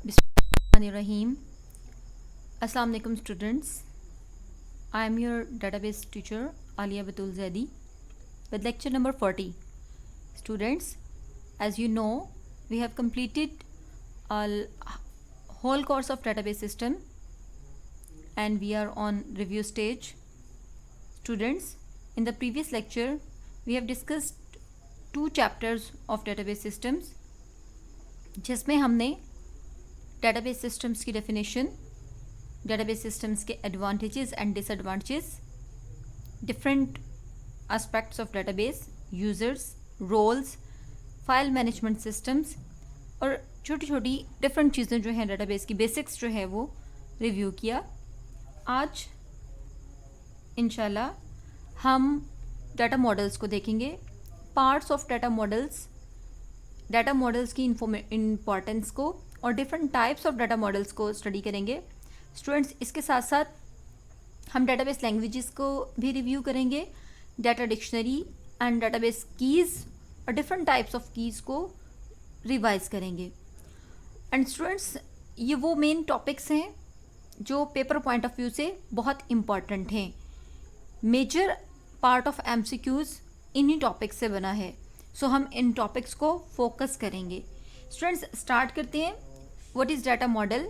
Bismillahirrahmanirrahim. Assalamu alaikum students. I am your database teacher Alia Batul Zaidi with lecture number 40. Students, as you know, we have completed a whole course of database system and we are on review stage. Students, in the previous lecture, we have discussed 2 chapters of database systems जिसमें हमने database systems की definition, database systems के advantages and disadvantages, different aspects of database, users, roles, file management systems और छोटी छोटी different चीज़ें जो हैं डेटाबेस की बेसिक्स जो है वो रिव्यू किया. आज इंशाल्लाह हम डाटा मॉडल्स को देखेंगे, पार्ट्स ऑफ डाटा मॉडल्स की इम्पोर्टेंस को और different types of data models को स्टडी करेंगे. स्टूडेंट्स, इसके साथ साथ हम डेटाबेस लैंग्वेजेस को भी रिव्यू करेंगे, data dictionary and database keys और डिफरेंट टाइप्स ऑफ कीज़ को रिवाइज करेंगे. एंड स्टूडेंट्स, ये वो मेन टॉपिक्स हैं जो पेपर पॉइंट ऑफ व्यू से बहुत इम्पॉर्टेंट हैं. मेजर पार्ट ऑफ MCQs इन्हीं टॉपिक्स से बना है, सो हम इन टॉपिक्स को फोकस करेंगे. स्टूडेंट्स, स्टार्ट करते हैं. What is data model?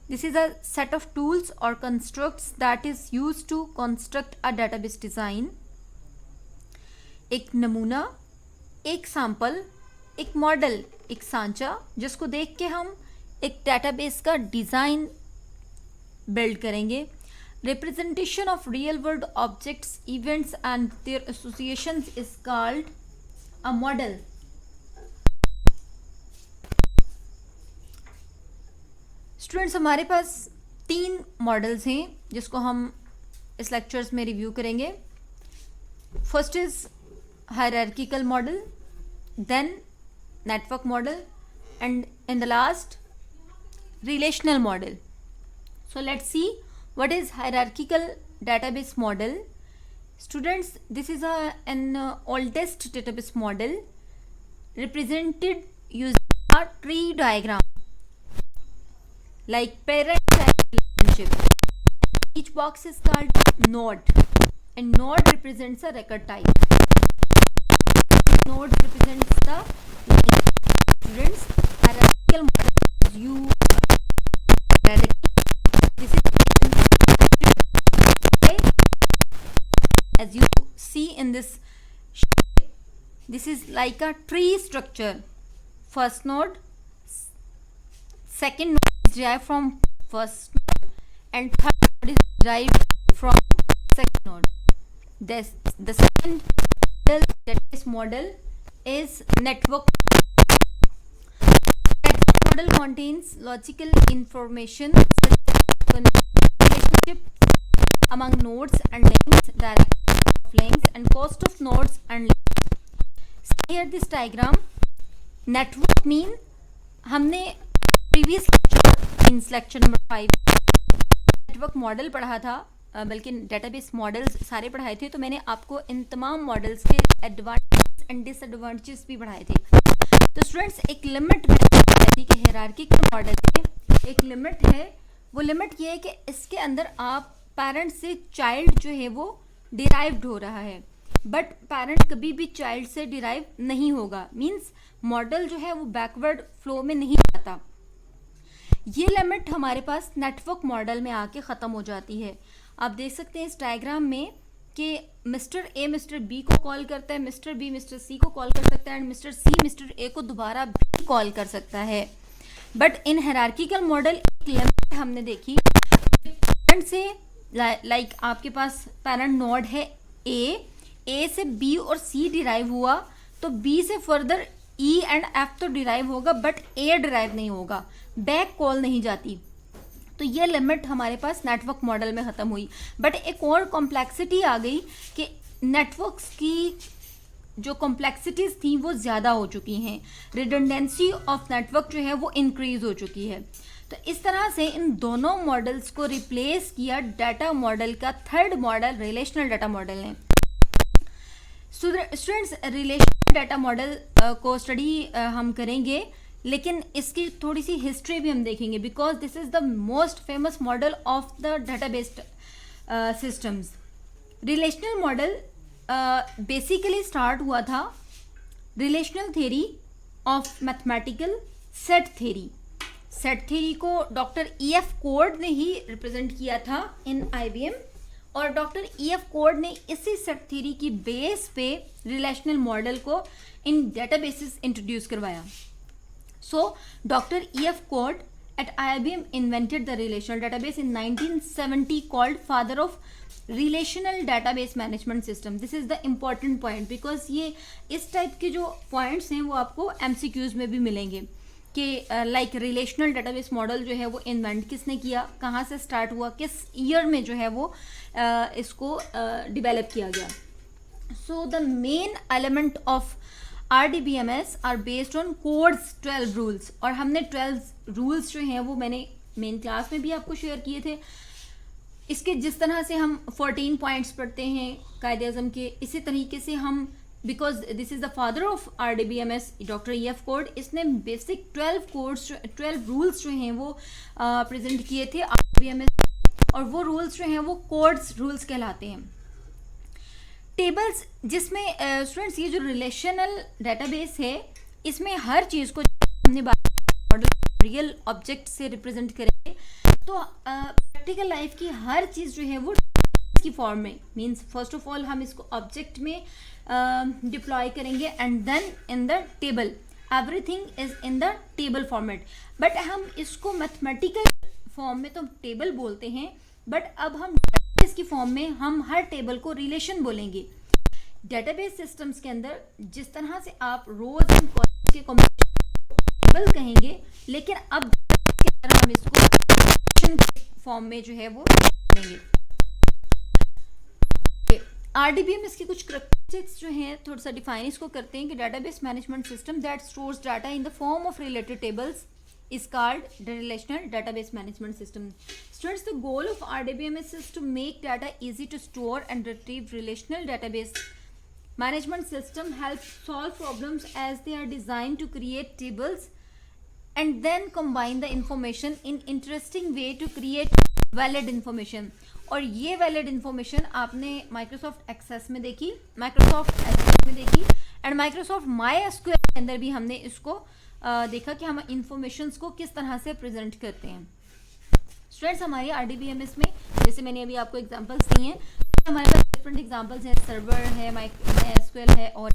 This is a set of tools और constructs that is used to construct a database design. एक नमूना, एक सैंपल, एक मॉडल, एक सांचा जिसको देख के हम एक डेटाबेस का डिज़ाइन बिल्ड करेंगे. Representation of real world objects, events and their associations is called a model. Students, हमारे पास 3 मॉडल्स हैं जिसको हम इस लेक्चर्स में रिव्यू करेंगे. First is hierarchical model, then network model and in the last relational model. So let's see what is hierarchical database model. Students, this is an oldest database model represented using a tree diagram like parent-child relationship. Each box is called node and node represents a record type. Node represents the line. Students, hierarchical model is you this is as you see in this shape. This is like a tree structure. First node, second node is derived from first node and third node is derived from second node. The second database model is network. Network model contains logical information such as relationship among nodes and links, direction of links and cost of nodes and links. See here this diagram. Network mean हमने previous lecture number 5 network model पढ़ा था, बल्कि database models सारे पढ़ाए थे. तो मैंने आपको इन तमाम मॉडल्स के एडवांटेजेस एंड डिसएडवांटेजेस भी पढ़ाए थे. तो स्टूडेंट्स, एक लिमिट मैंने बताई थी कि हायरार्किकल मॉडल में एक लिमिट है. वो लिमिट ये है कि इसके अंदर आप पेरेंट से चाइल्ड जो है वो डिराइव्ड हो रहा है, बट पेरेंट कभी भी चाइल्ड से डिराइव नहीं होगा. मींस मॉडल जो है वो बैकवर्ड फ्लो में नहीं जाता. ये लिमिट हमारे पास नेटवर्क मॉडल में आके ख़त्म हो जाती है. आप देख सकते हैं इस डायग्राम में कि मिस्टर ए मिस्टर बी को कॉल करता है, मिस्टर बी मिस्टर सी को कॉल कर सकता है and mister C mister A को दोबारा भी कॉल कर सकता है. बट इन हायरार्किकल मॉडल एक लिमिट हमने देखी. पेरेंट से लाइक आपके पास पेरेंट नोड है ए से बी और सी डिराइव हुआ तो बी से फर्दर ई एंड एफ तो डिराइव होगा बट ए डिराइव नहीं होगा, बैक कॉल नहीं जाती. तो ये लिमिट हमारे पास नेटवर्क मॉडल में ख़त्म हुई. बट एक और कॉम्प्लेक्सिटी आ गई कि नेटवर्क्स की जो कॉम्प्लेक्सिटीज़ थी वो ज़्यादा हो चुकी हैं, रिडंडेंसी ऑफ नेटवर्क जो है वो इंक्रीज़ हो चुकी है. तो इस तरह से इन दोनों मॉडल्स को रिप्लेस किया डाटा मॉडल का third model relational data model ने. स्टूडेंट्स, रिलेशनल डाटा मॉडल को स्टडी हम करेंगे लेकिन इसकी थोड़ी सी हिस्ट्री भी हम देखेंगे because this is the most famous model of the database systems. Relational model basically start हुआ था relational theory of mathematical set theory. Set theory को डॉक्टर E.F. कोड ने ही रिप्रेजेंट किया था इन IBM, और डॉक्टर E.F. कोड ने इसी set theory की बेस पे रिलेशनल मॉडल को इन डेटाबेसेस इंट्रोड्यूस करवाया। So, Dr. E.F. Code at IBM invented the relational database in 1970, called father of relational database management system. This is the important point because ये इस type के जो points हैं वो आपको MCQs में भी मिलेंगे कि लाइक रिलेशनल डेटाबेस मॉडल जो है वो इन्वेंट किसने किया, कहाँ से स्टार्ट हुआ, किस ईयर में जो है वो इसको डिवेलप किया गया। So the main element of RDBMS are based on codes 12 rules, और हमने 12 रूल्स जो हैं वो मैंने मेन क्लास में भी आपको शेयर किए थे। इसके जिस तरह से हम 14 पॉइंट्स पढ़ते हैं कायदे आज़म के, इसी तरीके से हम, because this is the father of RDBMS doctor E.F. Code, इसने बेसिक 12 रूल्स जो हैं वो प्रेजेंट किए थे RDBMS, और वो रूल्स जो हैं वो कोड्स रूल्स कहलाते हैं। टेबल्स, जिसमें स्टूडेंट्स ये जो रिलेशनल डेटाबेस है इसमें हर चीज़ को हमने मॉडल रियल ऑब्जेक्ट से रिप्रेजेंट करेंगे, तो प्रैक्टिकल लाइफ की हर चीज़ जो है वो की फॉर्म में, मींस फर्स्ट ऑफ ऑल हम इसको ऑब्जेक्ट में डिप्लॉय करेंगे and then in the table, everything is in the table format. But हम इसको मैथमेटिकल फॉर्म में तो टेबल बोलते हैं, बट अब हम की फॉर्म में हम हर टेबल को रिलेशन बोलेंगे। डेटाबेस सिस्टम्स के अंदर जिस तरह से आप रोज एंड कॉलम्स के कॉम्बिनेशन टेबल कहेंगे, लेकिन अब की तरह हम इसको रिलेशन फॉर्म में जो है वो बोलेंगे। RDBMS की कुछ कैरेक्टरिस्टिक्स जो हैं थोड़ा सा डिफाइन इसको करते हैं कि database management system that stores data in the form of related tables is called the relational database management system. Students, the goal of RDBMS is to make data easy to store and retrieve. Relational database management system helps solve problems as they are designed to create tables and then combine the information in interesting way to create valid information. और ये valid information आपने Microsoft Access में देखी, Microsoft Access में देखी, and Microsoft MySQL के अंदर भी हमने इसको देखा कि हम इंफॉर्मेशंस को किस तरह से प्रेजेंट करते हैं। स्टूडेंट्स, हमारी RDBMS में जैसे मैंने अभी आपको एग्जांपल्स दिए हैं, हमारे पास डिफरेंट एग्जांपल्स हैं, सर्वर है, MySQL है और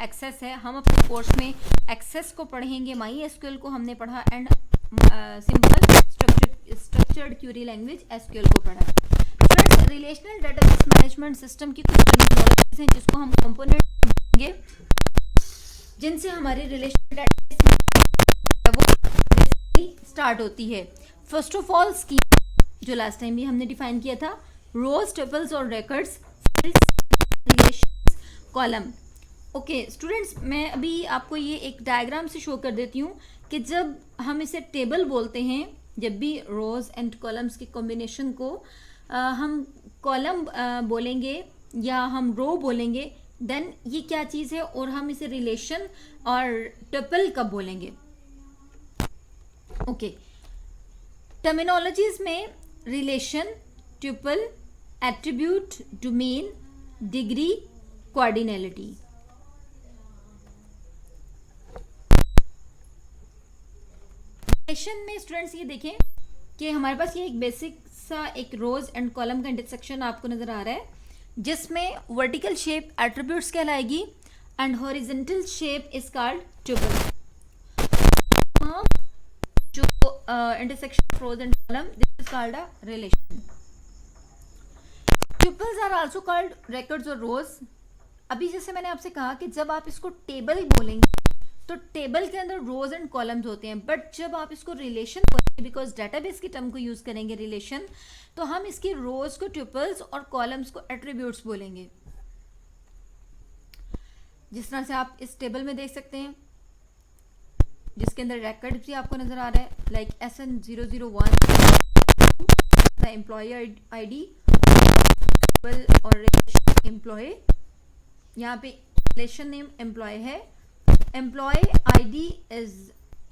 एक्सेस है। हम अपने कोर्स में एक्सेस को पढ़ेंगे, MySQL को हमने पढ़ा, and simple structured query language SQL को पढ़ा। Students, relational database management system की कुछ टेक्नोलॉजीज हैं जिसको हम कंपोनेंट कहेंगे, जिनसे हमारी रिलेशनल डेटाबेस वो स्टार्ट होती है। फर्स्ट ऑफ ऑल स्कीम, जो लास्ट टाइम भी हमने डिफाइन किया था, रोज, टेबल्स और records, relations, column. Okay students, मैं अभी आपको ये एक डायग्राम से शो कर देती हूँ कि जब हम इसे टेबल बोलते हैं, जब भी रोज एंड कॉलम्स के कॉम्बिनेशन को हम कॉलम बोलेंगे या हम रो बोलेंगे, देन ये क्या चीज़ है और हम इसे रिलेशन और टपल कब बोलेंगे। ओके, टर्मिनोलॉजीज में relation, tuple, attribute, domain, degree, cardinality. Relation में स्टूडेंट्स ये देखें कि हमारे पास ये एक बेसिक सा एक रोज एंड कॉलम का इंटरसेक्शन आपको नजर आ रहा है, जिसमें वर्टिकल शेप एट्रीब्यूट्स कहलाएगी and horizontal shape is called tuple. जो intersection of rows and column, this is called a relation. Tuples are also called records और रोज। अभी जैसे मैंने आपसे कहा कि जब आप इसको टेबल बोलेंगे तो टेबल के अंदर रोज एंड कॉलम्स होते हैं, बट जब आप इसको रिलेशन बोलेंगे, बिकॉज डेटाबेस की टर्म को यूज करेंगे रिलेशन, तो हम इसकी रोज को ट्यूपल्स और कॉलम्स को एट्रीब्यूट्स बोलेंगे। जिस तरह से आप इस टेबल में देख सकते हैं, जिसके अंदर रिकॉर्ड भी आपको नजर आ रहा है, लाइक SN001 एम्प्लॉय ID और एम्प्लॉय, यहाँ पे रिलेशन नेम एम्प्लॉय है, employee ID is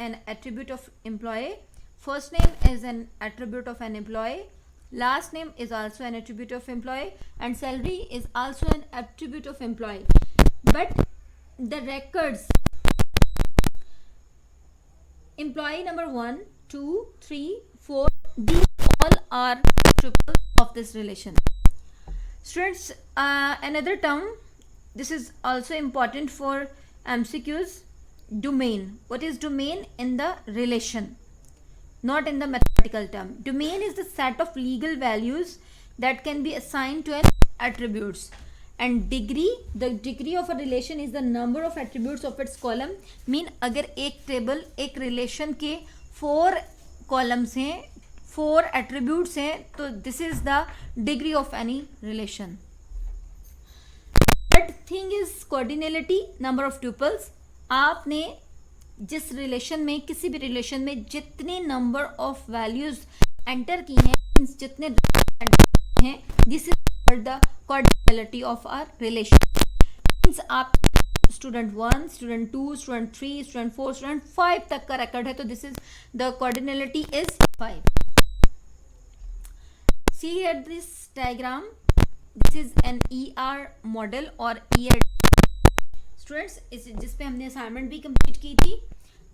an attribute of employee. First name is an attribute of an employee. Last name is also an attribute of employee, and salary is also an attribute of employee. But the records, employee number 1, 2, 3, 4, these all are triples of this relation. Students, another term, this is also important for MCQs, domain. What is domain in the relation? Not in the mathematical term. Domain is the set of legal values that can be assigned to an attributes. And degree, the degree of a relation is the number of attributes of its column. Mean अगर एक table एक relation के 4 columns हैं, 4 attributes हैं, तो this is the degree of any relation. Third thing is cardinality, number of tuples. आपने जिस relation में, किसी भी रिलेशन में जितने नंबर ऑफ वैल्यूज एंटर की हैं, जितने हैं, this is called the cardinality of our relation. Means आप student 1, student 2, student 3, student 4, student 5 तक का रिकॉर्ड है, तो this is the cardinality is 5. See here this diagram, this is an ER model और ER स्टूडेंट्स, जिस पे हमने assignment भी कंप्लीट की थी.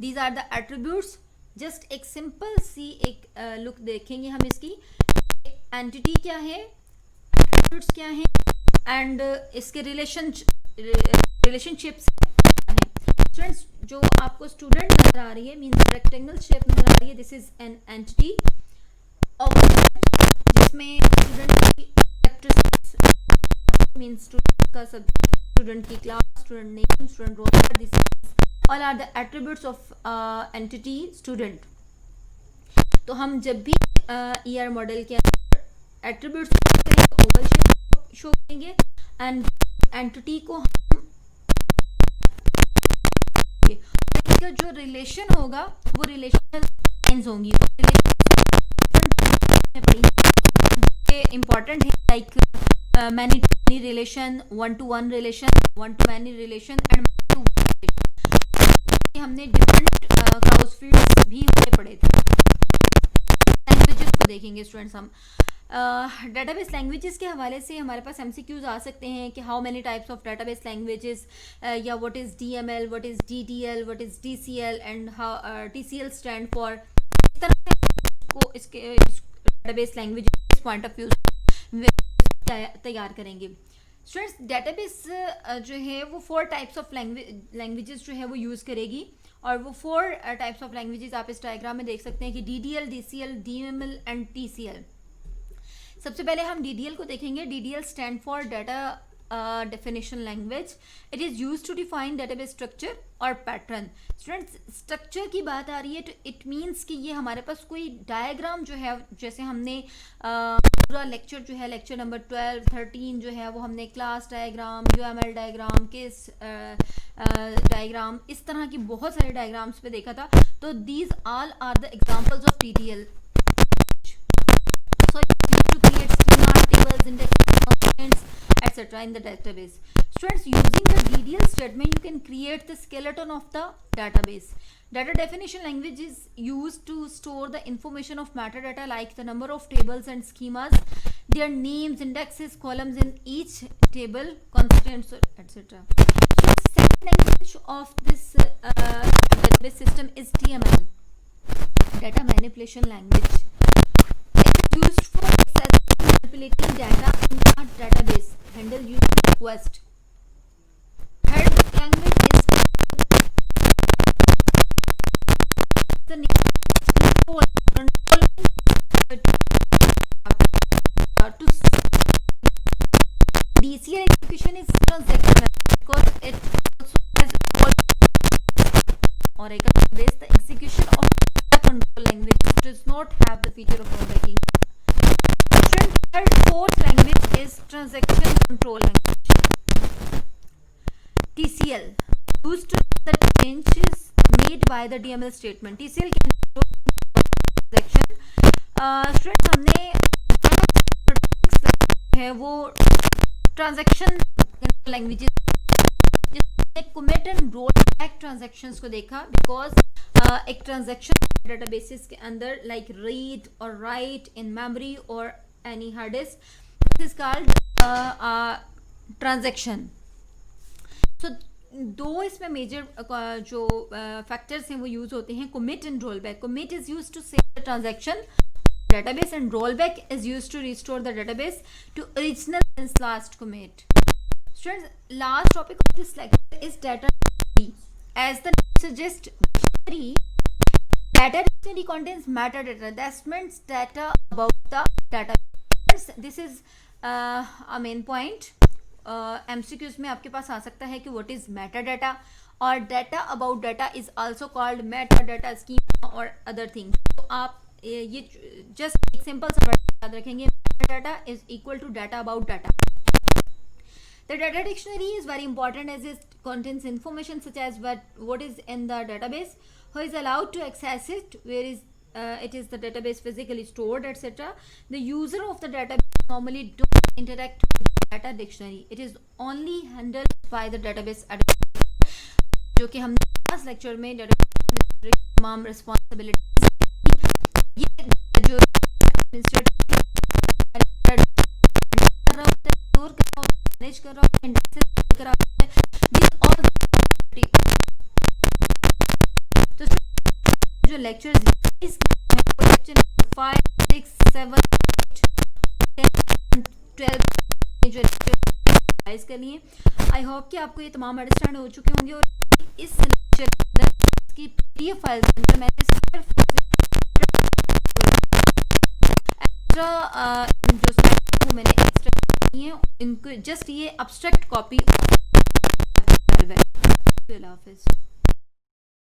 These are the attributes. Just एक सिंपल सी एक लुक देखेंगे हम इसकी. एंटिटी क्या है, एट्रीब्यूट्स क्या है, एंड इसके रिलेशनशिप्स क्या है. स्टूडेंट्स, जो आपको स्टूडेंट नजर आ रही है, मीन्स रेक्टेंगल शेप नजर आ रही है, this is an entity object जिसमें स्टूडेंट की कैरेक्टरिस्टिक्स मीन्स स्टूडेंट का सब्जेक्ट, student की class, student name, student roll number, this all are the attributes of entity student. तो हम जब भी ER मॉडल के अंदर attributes करेंगे, ओवल शेप शो करेंगे, एंड एंटिटी को हम इसका जो रिलेशन होगा वो रिलेशनल लाइंस होंगी. इंपॉर्टेंट है, like many to many relation, one to one relation, one to many relation and many to one relation. हमने डिफरेंट क्राउज फील्ड्स भी पढ़े थे. लैंग्वेजेस को देखेंगे स्टूडेंट्स हम. डेटाबेस लैंग्वेजेस के हवाले से हमारे पास MCQs आ सकते हैं कि how many types of database languages, या what is DML, what is DTL, what is TCL and how TCL stand for. इस तरह से को इसके database languages point of view तैयार करेंगे. स्टूडेंट्स, डेटाबेस जो है वो 4 टाइप्स ऑफ लैंग्वेजेस जो है वो यूज़ करेगी, और वो 4 टाइप्स ऑफ लैंग्वेजेस आप इस डायग्राम में देख सकते हैं कि DDL, DCL, DML and TCL. सबसे पहले हम DDL को देखेंगे. DDL stand for data definition language. It is use to define database structure और पैटर्न. स्टूडेंट्स, स्ट्रक्चर की बात आ रही है तो इट मीन्स कि ये हमारे पास कोई डायग्राम जो है, जैसे हमने पूरा लेक्चर जो है, लेक्चर नंबर 12, 13 जो है वो हमने class diagram, UML diagram, case diagram, इस तरह की बहुत सारे डायग्राम्स पे देखा था. तो these all are the examples of DDL. So it's used to create schema, tables, indexes, constraints, etc. in the database. Students, using the DDL statement, you can create the skeleton of the database. Data definition language is used to store the information of metadata like the number of tables and schemas, their names, indexes, columns in each table, constraints, etc. So, second language of this database system is DML, data manipulation language. It is used for accessing, manipulating data in a database, handle user request. Third language is the controlling to DCL execution is transactional because it also has or a database. The execution of the control language does not have the feature of rollbacking. Fourth language is transaction control language. TCL used to the changes made by the DML statement. TCL can control transaction. Students, हमने है वो transaction languages commit and roll back transactions को देखा, because एक transaction databases के अंदर like read or write in memory or any hard disk, this is called transaction. So दो इसमें मेजर जो फैक्टर्स हैं वो यूज होते हैं. commit and rollback. commit is used to save the transaction database and rollback is used to restore the database to original since last commit. Students, last topic of this lecture is data dictionary. As the name suggests, data dictionary contains metadata. That means data about the database. This is a main point. MCQs में आपके पास आ सकता है कि what is metadata, और data about data is also called metadata schema or other things. तो आप ये just एक simple सा word याद रखेंगे, metadata is equal to data about data. The data dictionary is very important as it contains information such as what is in the database, who is allowed to access it, where is it is the database physically stored, etc. The user of the database normally don't interact with the data dictionary. It is only handled by the database administrator, जो कि हमने last lecture में database तमाम responsibilities ये जो administrator manage कर रहा होता है, इंडेक्सेस कर रहा होता है, दिस ऑल. तो जो लेक्चर्स लेक्चर 5, 6, 7, 8, 10, 12 जो रिवाइज कर लिए. आई होप कि आपको ये तमाम अंडरस्टैंड हो चुके होंगे. और इस लेक्चर के अंदर इसकी पीडीएफ फाइल के अंदर मैंने एक्स्ट्रा जो स्लाइड्स मैंने एक्स्ट्रा इनको जस्ट ये अब्स्ट्रैक्ट कॉपी. अल्लाह हाफिज़.